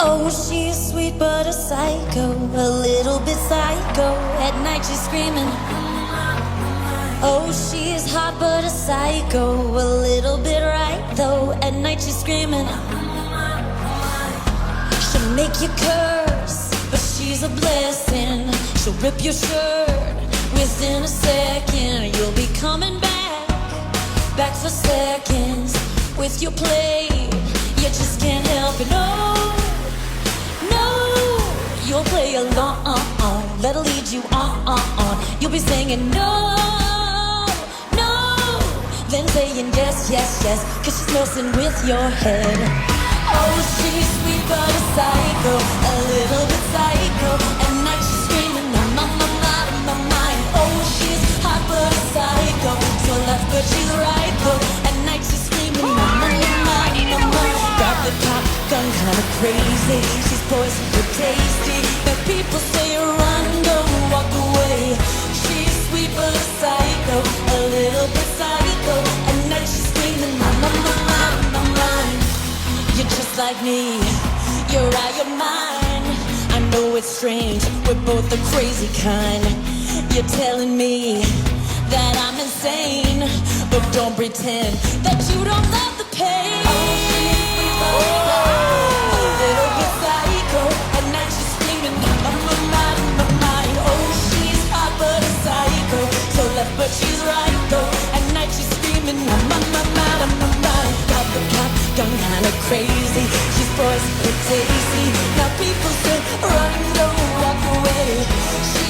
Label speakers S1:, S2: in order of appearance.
S1: Oh, she's sweet but a psycho, a little bit psycho. At night she's screaming. Oh, she's hot but a psycho, a little bit right though. At night she's screaming. She'll make you curse, but she's a blessing. She'll rip your shirt within a second. You'll be coming back for seconds with your play. You just can't help it. No, you'll play along. Let her lead you on. You'll be singing no, then saying yes, 'cause she's messing with your head. Oh, she's sweet but a psycho, a little bit psycho. At night she's screaming, I'm on my mind. Oh, she's hot but a psycho, so left but she's right though. At night she's screaming, I'm on my mind. Got the pop gun kinda crazy. She's poison but tasty. The people say run, don't walk away. She's sweet but a psycho, a little bit psycho. At night she's screaming, I'm on my mind. You're just like me, you're out your mind. I know it's strange, we're both the crazy kind. You're telling me that I'm insane, but don't pretend that you don't love the pain. A little bit psycho, at night she's screaming, I'm on my mind. Oh, she's hot but a psycho, so left but she's right though. At night she's screaming, I'm on my mind. Got the cop gone kinda crazy. She's poison but tasty. Now people say run, don't walk away. She